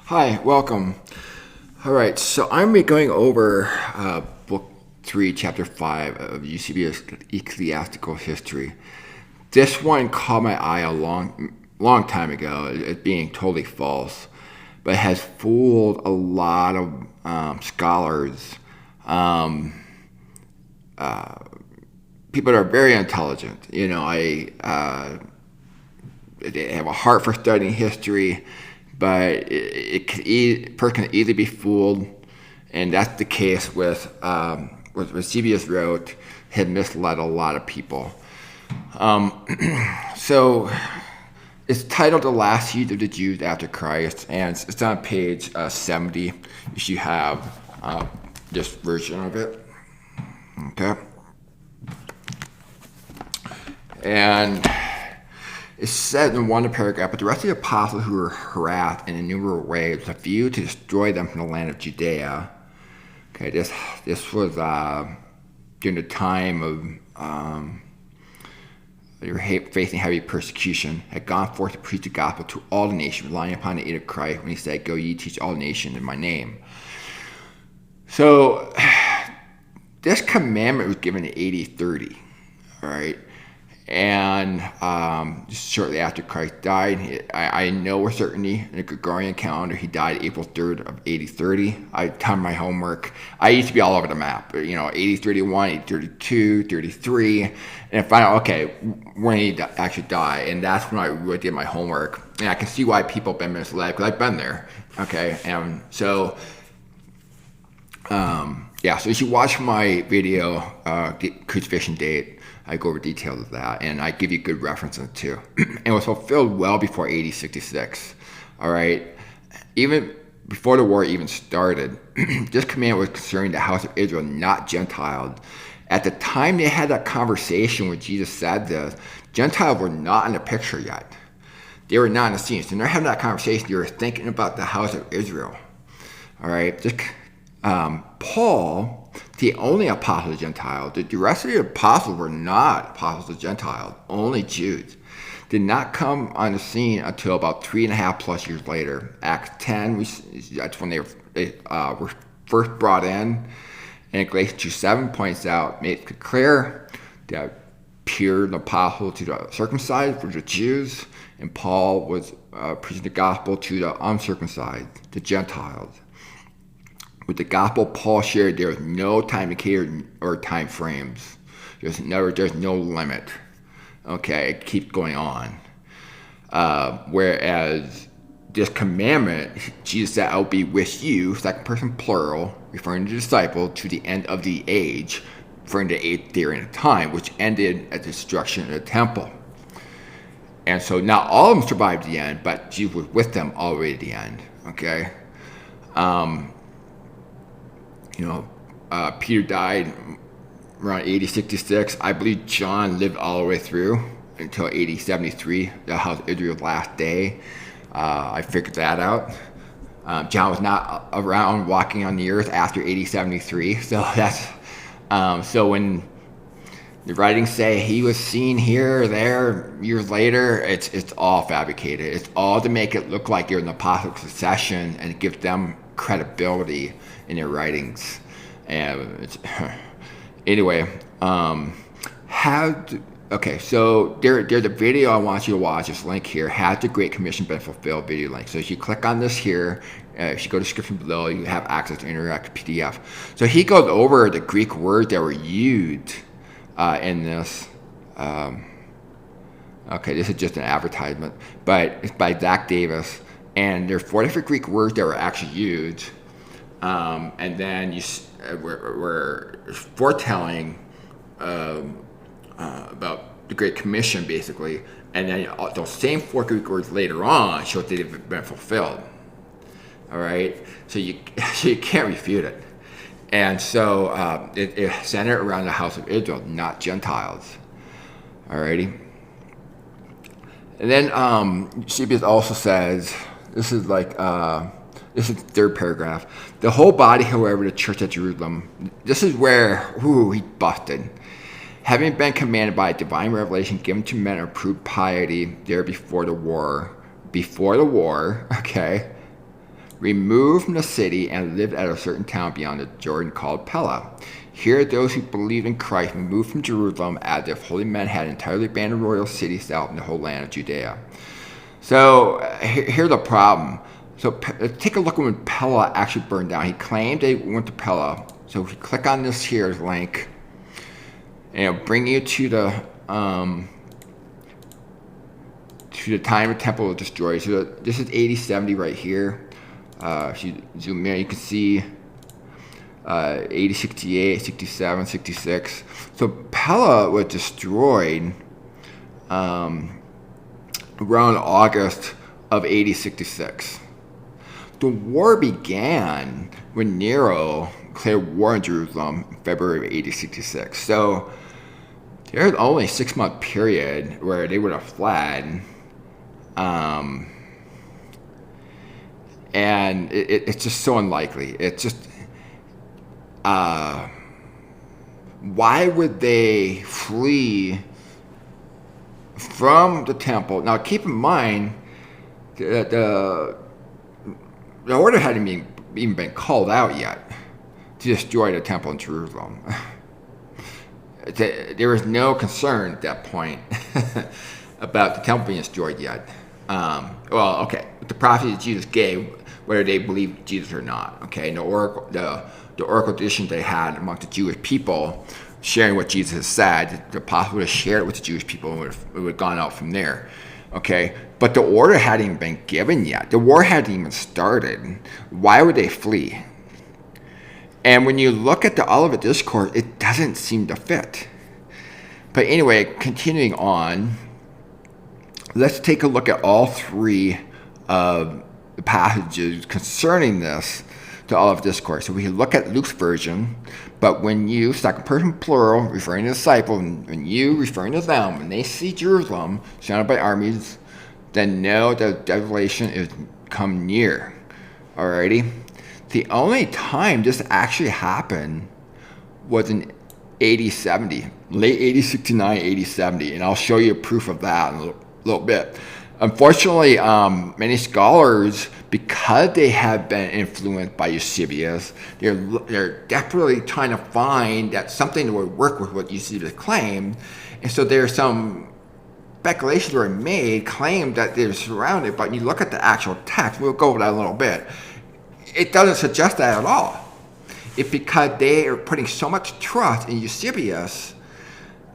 Hi, welcome. All right, so I'm going to be going over Book 3, Chapter 5 of Eusebius' Ecclesiastical History. This one caught my eye a long time ago as being totally false, but it has fooled a lot of scholars, um, people that are very intelligent. They have a heart for studying history, but person can easily be fooled, and that's the case with what Eusebius wrote had misled a lot of people. So it's titled "The Last Siege of the Jews After Christ," and it's on page 70. If you have this version of it, okay, and it said in one paragraph, but the rest of the apostles who were harassed in innumerable ways with a view to destroy them from the land of Judea. Okay, this was during the time of they were facing heavy persecution, had gone forth to preach the gospel to all the nations, relying upon the aid of Christ when he said, "Go ye teach all nations in my name." So this commandment was given in AD 30, all right? And shortly after Christ died, I know with certainty in the Gregorian calendar he died April 3rd of AD 30. I done my homework. I used to be all over the map, AD 31, AD 32, 33, and I found out, okay, when he actually died, and that's when I really did my homework. And I can see why people have been misled, because I've been there, okay? And so, so you should watch my video, Crucifixion Date. I go over details of that, and I give you good references too. And it was fulfilled well before AD 66. All right, even before the war even started, this command was concerning the house of Israel, not Gentiles. At the time they had that conversation where Jesus said this, Gentiles were not in the picture yet. They were not in the scene. So when they're having that conversation, they were thinking about the house of Israel. All right, Paul, the only apostle of Gentiles, the rest of the apostles were not apostles of Gentiles, only Jews, did not come on the scene until about 3.5 plus years later. Acts 10, that's when they were first brought in, and Galatians 2:7 points out, makes it clear that Peter, the apostle to the circumcised, were the Jews, and Paul was preaching the gospel to the uncircumcised, the Gentiles. With the gospel Paul shared, there is no time indicator or time frames. There's no limit. Okay, it keeps going on. Whereas this commandment, Jesus said, "I'll be with you," second person plural, referring to the disciple, to the end of the age, referring to the age during the time, which ended at the destruction of the temple. And so not all of them survived the end, but Jesus was with them all the way to the end. Okay. Peter died around AD 66. I believe John lived all the way through until AD 73, the house of Israel's last day. I figured that out. John was not around walking on the earth after AD 73, so that's so when the writings say he was seen here or there years later, it's all fabricated. It's all to make it look like they're in the apostolic succession and give them credibility in their writings. And anyway, so there's a video I want you to watch. This link here, has the Great Commission been fulfilled video link. So if you click on this here, if you go to the description below, you have access to interactive PDF. So he goes over the Greek words that were used in this. This is just an advertisement, but it's by Zach Davis, and there are 4 different Greek words that were actually used. And then we're foretelling about the Great Commission, basically, and then those same 4 Greek words later on show that they've been fulfilled. All right, so you can't refute it, and so it's centered around the house of Israel, not Gentiles. Alrighty, and then Eusebius also says, this is the 3rd paragraph. The whole body, however, the church at Jerusalem, this is where, he busted. Having been commanded by a divine revelation given to men of approved piety there before the war, okay, removed from the city and lived at a certain town beyond the Jordan called Pella. Here those who believed in Christ moved from Jerusalem as if holy men had entirely abandoned royal cities south in the whole land of Judea. So here's the problem. So let's take a look at when Pella actually burned down. He claimed they went to Pella. So if you click on this here link, and it'll bring you to the time the temple was destroyed. So this is AD 70 right here. If you zoom in, you can see AD 68, 67, 66. So Pella was destroyed around August of AD 66. The war began when Nero declared war on Jerusalem in February of AD 66. So there's only a 6-month period where they would have fled. And it's just so unlikely. It's just, why would they flee from the temple? Now, keep in mind that the order hadn't even been called out yet to destroy the temple in Jerusalem. There was no concern at that point about the temple being destroyed yet. The prophecy that Jesus gave, whether they believed Jesus or not. Okay, the oracle tradition they had amongst the Jewish people, sharing what Jesus has said, the apostle would have shared it with the Jewish people and it would have gone out from there. Okay, but the order hadn't even been given yet. The war hadn't even started. Why would they flee? And when you look at the Olivet Discourse, it doesn't seem to fit. But anyway, continuing on, let's take a look at all three of the passages concerning this, the Olivet Discourse. So we can look at Luke's version, but when you, second person plural, referring to the disciples, and you referring to them, when they see Jerusalem surrounded by armies, then know that desolation is come near. Alrighty? The only time this actually happened was in AD 70, late AD 69, AD 70, and I'll show you proof of that in a little bit. Unfortunately, many scholars, because they have been influenced by Eusebius, they're desperately trying to find that something that would work with what Eusebius claimed, and so there's some speculations were made, claimed that they're surrounded, but you look at the actual text, we'll go over that a little bit, it doesn't suggest that at all. It's because they are putting so much trust in Eusebius,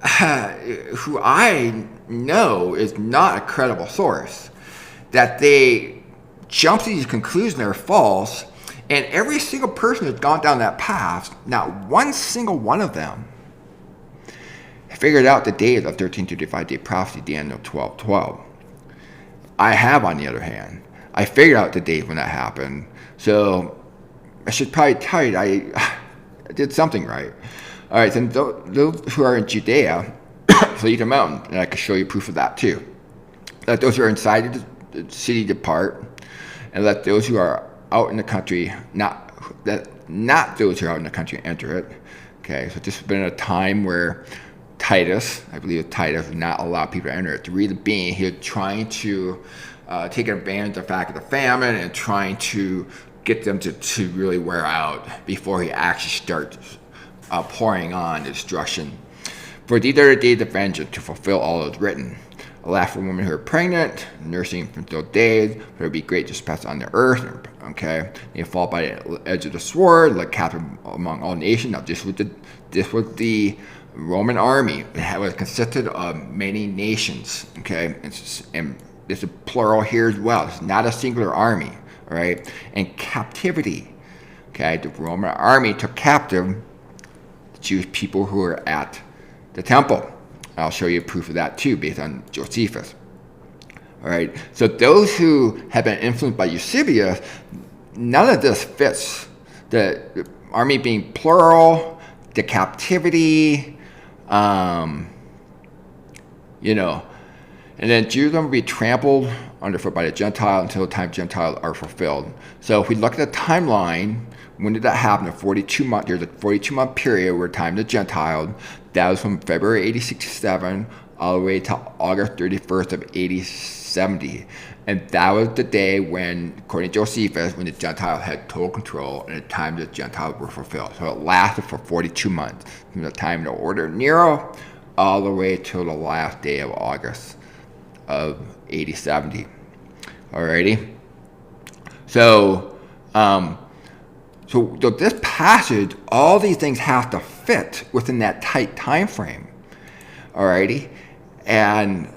who I know is not a credible source, that they jump to these conclusions that are false, and every single person who's gone down that path, not one single one of them figured out the date of 1335 day prophecy, Daniel 12:12. I have, on the other hand. I figured out the date when that happened, so I should probably tell you I did something right. All right, then those who are in Judea flee the mountain, and I can show you proof of that too. Let those who are inside the city depart, and let those who are out in the country not those who are out in the country enter it. Okay, so this has been a time where Titus, I believe Titus, did not allow people to enter it. The reason being, he was trying to take advantage of the fact of the famine and trying to get them to really wear out before he actually starts pouring on the destruction. For these are the days of vengeance, to fulfill all that is written. Alas, for women who are pregnant, nursing from those days, there will be great distress on the earth. Okay, they fall by the edge of the sword, like captive among all nations. Now, this was the Roman army. It was consisted of many nations. Okay, and there's a plural here as well. It's not a singular army. All right, and captivity. Okay, the Roman army took captive the Jewish people who were at the temple. I'll show you proof of that too, based on Josephus. All right, so those who have been influenced by Eusebius, none of this fits. The army being plural, the captivity, and then Jerusalem will be trampled underfoot by the Gentile until the time Gentiles are fulfilled. So if we look at the timeline, when did that happen? There's a 42-month period where time the Gentile. That was from February 1867 all the way to August 31st of 70. And that was the day when, according to Josephus, when the Gentiles had total control and the time the Gentiles were fulfilled. So it lasted for 42 months, from the time of the order of Nero all the way till the last day of August of AD 70. Alrighty? So this passage, all these things have to fit within that tight time frame. Alrighty? And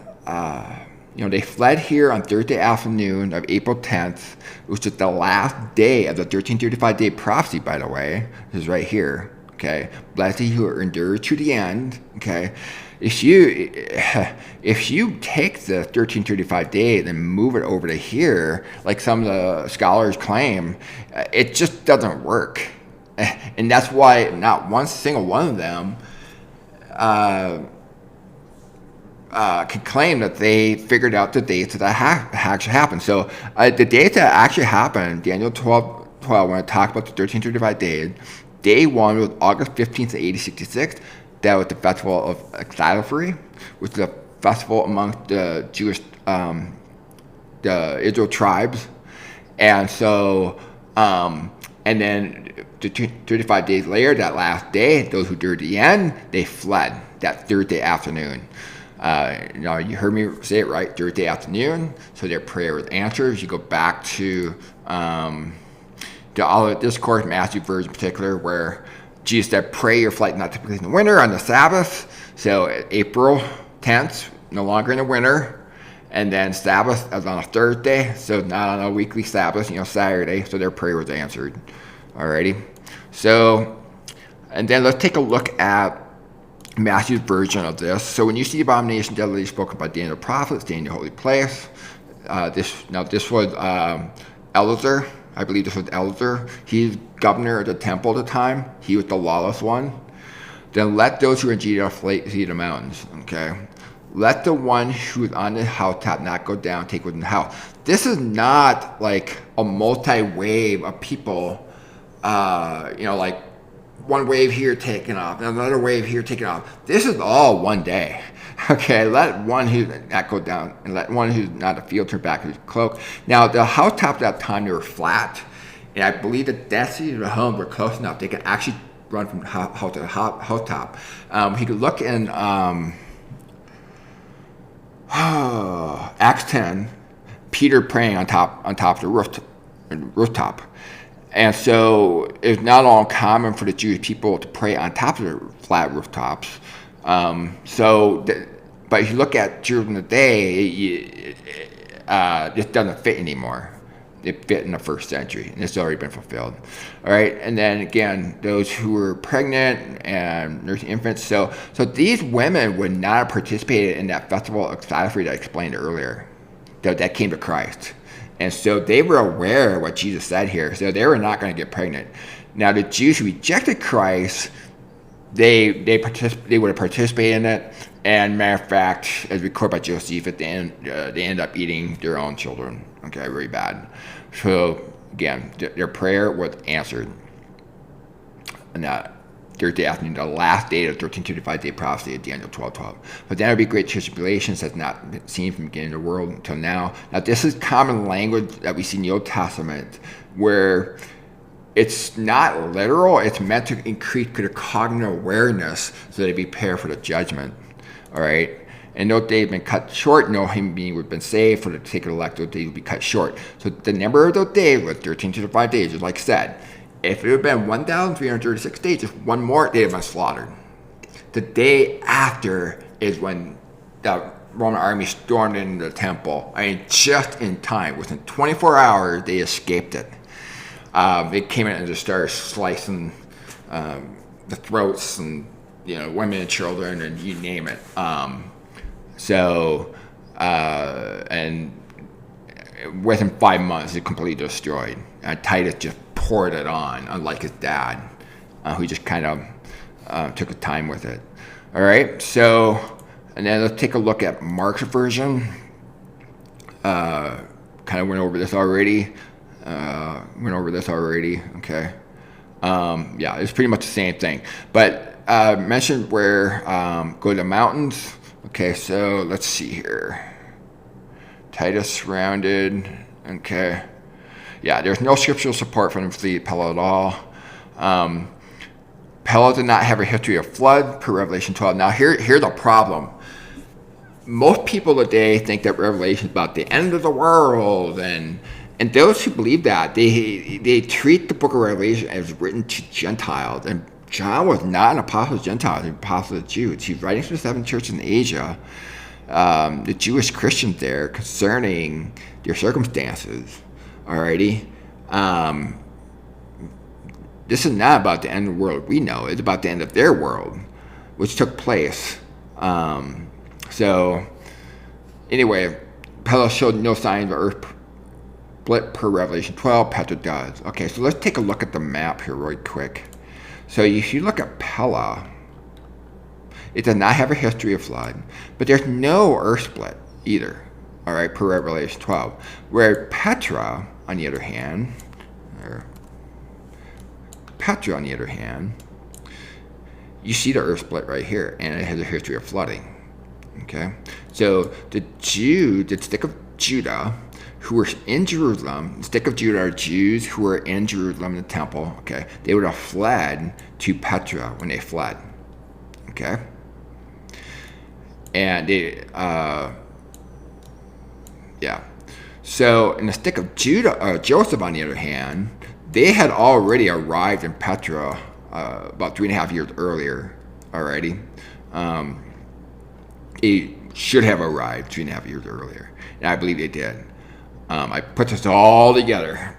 they fled here on Thursday afternoon of April 10th, which is the last day of the 1335-day prophecy, by the way. This is right here. Okay, blessed he who endures to the end. Okay, if you take the 1335 days and move it over to here, like some of the scholars claim, it just doesn't work, and that's why not one single one of them can claim that they figured out the dates that actually happened. So the dates that actually happened, Daniel 12, when I talk about the 1335 days. Day 1 was August 15th of 1866. That was the festival of Ecclesiastical, which is a festival amongst the Jewish, the Israel tribes. And so, and then 35 days later, that last day, those who endured the end, they fled that Thursday afternoon. You heard me say it right, Thursday afternoon. So their prayer was answered. You go back to the Olivet Discourse, Matthew verse in particular, where Jesus said, pray your flight not to be in the winter on the Sabbath. So April 10th, no longer in the winter. And then Sabbath as on a Thursday, so not on a weekly Sabbath, Saturday. So their prayer was answered. Alrighty. So, and then let's take a look at Matthew's version of this. So when you see abomination deadly spoken by Daniel the prophet, stay in your holy place. This was Eleazar. I believe this was Eleazar. He's governor of the temple at the time. He was the lawless one. Then let those who are in Judea flee to the mountains. Okay. Let the one who is on the housetop not go down, take within the house. This is not like a multi-wave of people, like one wave here taking off, another wave here taking off. This is all one day. Okay, let one who not go down, and let one who's not a field turn back his cloak. Now, the housetops at that time, they were flat, and I believe the density of the homes were close enough. They could actually run from house to housetop. He could look in Acts 10, Peter praying on top of the rooftop. And so it's not uncommon for the Jewish people to pray on top of the flat rooftops. But if you look at Jerusalem today, this doesn't fit anymore. It fit in the first century, and it's already been fulfilled. All right, and then again, those who were pregnant and nursing infants. So these women would not have participated in that festival of Ecclesiastical that I explained earlier, that came to Christ. And so they were aware of what Jesus said here. So they were not going to get pregnant. Now the Jews who rejected Christ, they would have participated in it. And matter of fact, as recorded by Josephus, they end up eating their own children. Okay, very bad. So again, their prayer was answered. And that Thursday afternoon, the last day of the 1325-day prophecy of Daniel 12:12. But then there will be great tribulations that's not been seen from the beginning of the world until now. Now, this is common language that we see in the Old Testament, where it's not literal. It's meant to increase their cognitive awareness so they prepare for the judgment. All right? And those days have been cut short. No human being would have been saved. For the sake of the elect, those days would be cut short. So the number of those days was 1325 days, just like I said. If it would have been 1,336 days, just one more, they'd have been slaughtered. The day after is when the Roman army stormed into the temple. I mean, just in time. Within 24 hours, they escaped it. They came in and just started slicing the throats and, women and children and you name it. And within 5 months, it completely destroyed. Titus just poured it on, unlike his dad, who just kind of took his time with it. All right, so, and then let's take a look at Mark's version. Kind of went over this already. Okay. It's pretty much the same thing. But mentioned where go to the mountains. Okay, so let's see here. Titus surrounded. Okay. Yeah, there's no scriptural support for them to flee Pella at all. Pella did not have a history of flood per Revelation 12. Now, here's the problem. Most people today think that Revelation is about the end of the world, and those who believe that, they treat the book of Revelation as written to Gentiles. And John was not an apostle of Gentiles, he was an apostle of Jews. He's writing to the seven churches in Asia, the Jewish Christians there, concerning their circumstances. Alrighty? This is not about the end of the world we know. It's about the end of their world, which took place. So, anyway, Pella showed no signs of earth split per Revelation 12. Petra does. Okay, so let's take a look at the map here really quick. So if you look at Pella, it does not have a history of flood, but there's no earth split either, all right, per Revelation 12. Where Petra, on the other hand, you see the earth split right here, and it has a history of flooding. Okay, so the stick of Judah, who were in Jerusalem, the stick of Judah are Jews who were in Jerusalem in the temple. Okay, they would have fled to Petra when they fled. Okay, and they, yeah. So in the stick of Judah, Joseph, on the other hand, they had already arrived in Petra about 3.5 years earlier already. They should have arrived 3.5 years earlier, and I believe they did. I put this all together,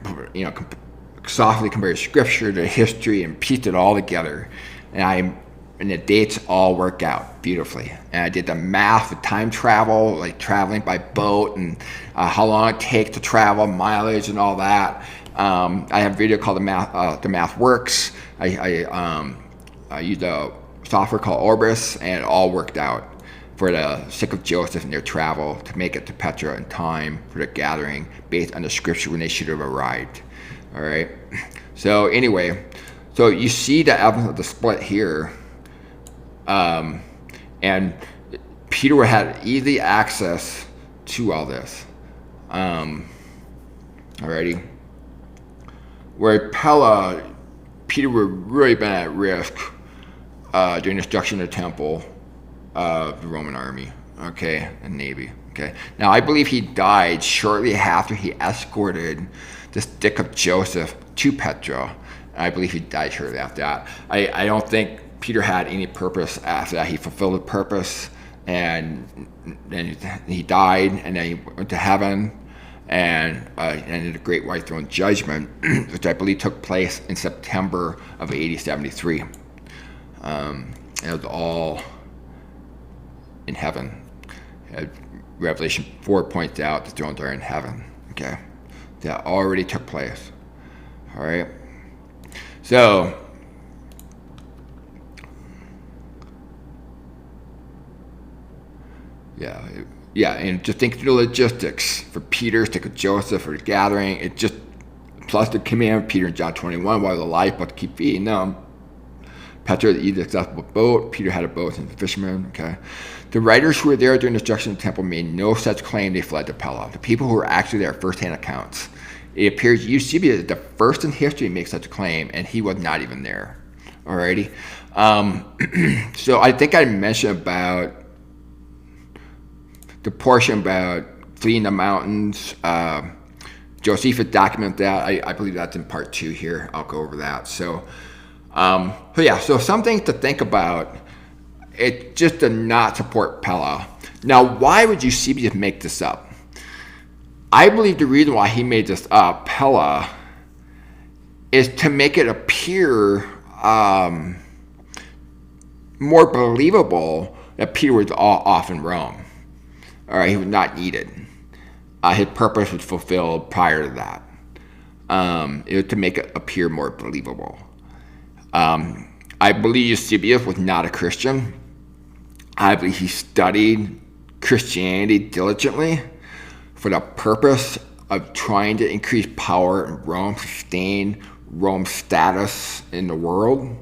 softly compared scripture to history and pieced it all together, and the dates all work out beautifully. And I did the math with time travel, like traveling by boat, and how long it takes to travel, mileage, and all that. I have a video called The Math Works. I used a software called Orbis, and it all worked out for the stick of Joseph and their travel to make it to Petra in time for the gathering based on the scripture when they should have arrived. All right. So anyway, so you see the evidence of the split here, and Peter had easy access to all this. Alrighty. Where Pella, Peter would really been at risk during the destruction of the temple of the Roman army, okay, and navy, okay. Now, I believe he died shortly after he escorted the stick of Joseph to Petra. I believe he died shortly after that. I don't think Peter had any purpose after that. He fulfilled the purpose, and then he died, and then he went to heaven, and ended the Great White Throne Judgment, which I believe took place in September of AD 73. And it was all in heaven. Revelation 4 points out the thrones are in heaven. Okay, that already took place. All right. So, yeah, and just think through the logistics for Peter, stick of Joseph, for the gathering. It just plus the command of Peter in John 21 while alive, but to keep feeding them. Petra had the accessible boat. Peter had a boat and a fisherman. Okay. The writers who were there during the destruction of the temple made no such claim they fled to Pella. The people who were actually there first-hand accounts. It appears Eusebius is the first in history to make such a claim, and he was not even there. Alrighty. So I think I mentioned about the portion about fleeing the mountains. Josephus documented that. I believe that's in part 2 here. I'll go over that. So something to think about. It just did not support Pella. Now, why would Eusebius make this up? I believe the reason why he made this up, Pella, is to make it appear more believable that Peter was off in Rome. All right, he was not needed. His purpose was fulfilled prior to that. It was to make it appear more believable. I believe Eusebius was not a Christian. I believe he studied Christianity diligently for the purpose of trying to increase power in Rome, sustain Rome's status in the world.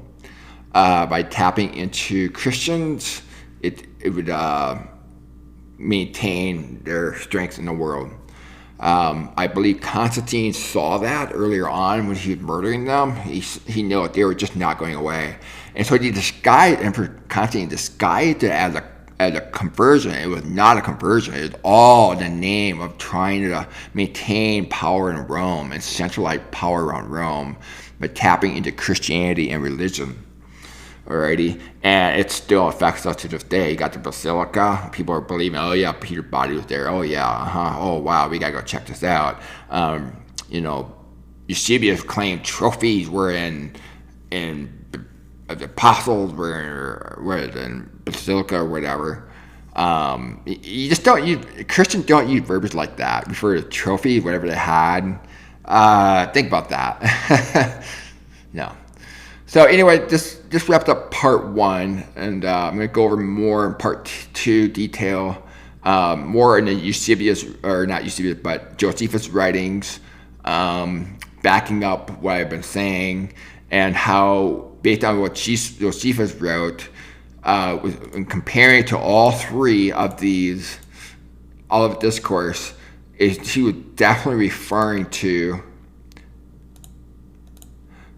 By tapping into Christians, it would maintain their strength in the world. I believe Constantine saw that earlier on when he was murdering them. He knew that they were just not going away, and so he disguised. Emperor Constantine disguised it as a conversion. It was not a conversion. It was all in the name of trying to maintain power in Rome and centralize power around Rome by tapping into Christianity and religion. Alrighty, and it still affects us to this day. You got the Basilica. People are believing, oh yeah, Peter's body was there. Oh yeah, oh wow, we gotta go check this out. Eusebius claimed trophies were in the apostles were in Basilica or whatever. You just don't use Christians don't use verbiage like that. Refer to trophies, whatever they had. Think about that. No. So anyway, this wraps up part 1, and I'm going to go over more in part 2 detail, more in the Eusebius, or not Eusebius, but Josephus writings, backing up what I've been saying, and how, based on what Josephus wrote, and comparing to all three of these, all of discourse, he was definitely referring to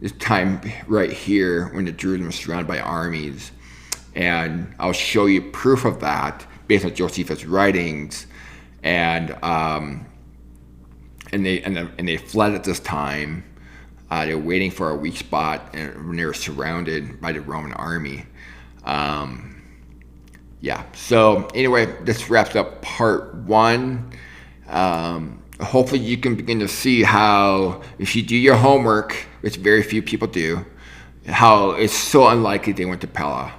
this time right here when the Jerusalem was surrounded by armies. And I'll show you proof of that based on Josephus' writings. And they fled at this time. They were waiting for a weak spot when they were surrounded by the Roman army. So anyway, this wraps up part 1. Hopefully you can begin to see how, if you do your homework, which very few people do, how it's so unlikely they went to Pella.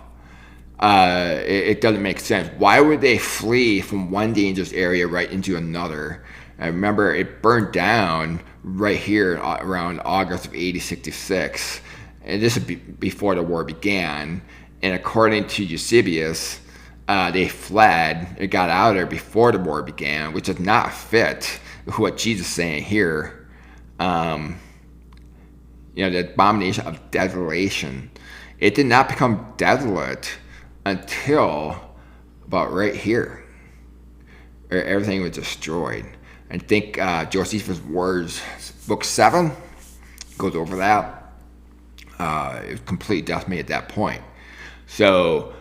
It doesn't make sense. Why would they flee from one dangerous area right into another? I remember it burned down right here around August of AD 66. And this is before the war began. And according to Eusebius, they fled. They got out of there before the war began, which does not fit with what Jesus is saying here. The abomination of desolation. It did not become desolate until about right here, where everything was destroyed. I think Josephus' words, book 7, goes over that. It was completely decimated at that point. So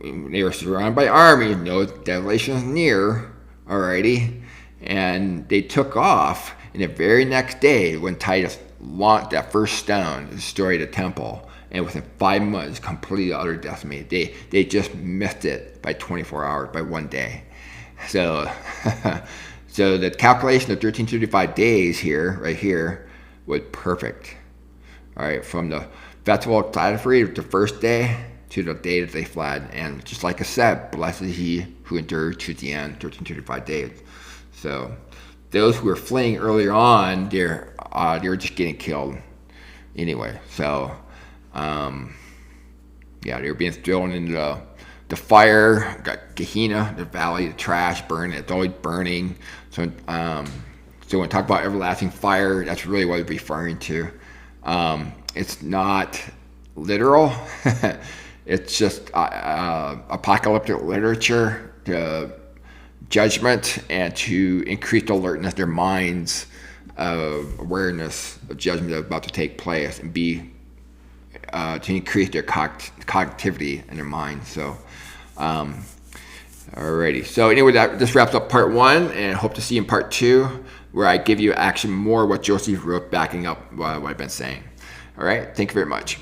they were surrounded by armies. No, desolation is near, alrighty, and they took off. And the very next day, when Titus launched that first stone, destroyed the temple, and within 5 months, completely utterly decimated. They just missed it by 24 hours, by one day. So the calculation of 1335 days here, right here, was perfect. All right, from the festival of Thyatira, the first day, to the day that they fled. And just like I said, blessed is he who endured to the end, 1335 days. So those who were fleeing earlier on, they were just getting killed anyway. So they were being thrown into the fire, got Gehenna, the valley, the trash, burning. It's always burning. So when we talk about everlasting fire, that's really what we're referring to. It's not literal. It's just apocalyptic literature to judgment and to increase the alertness of their minds, of awareness of judgment that's about to take place, and to increase their cognitivity in their minds. So, alrighty. So anyway, this wraps up part 1, and I hope to see you in part 2, where I give you actually more what Joseph wrote backing up what I've been saying. All right. Thank you very much.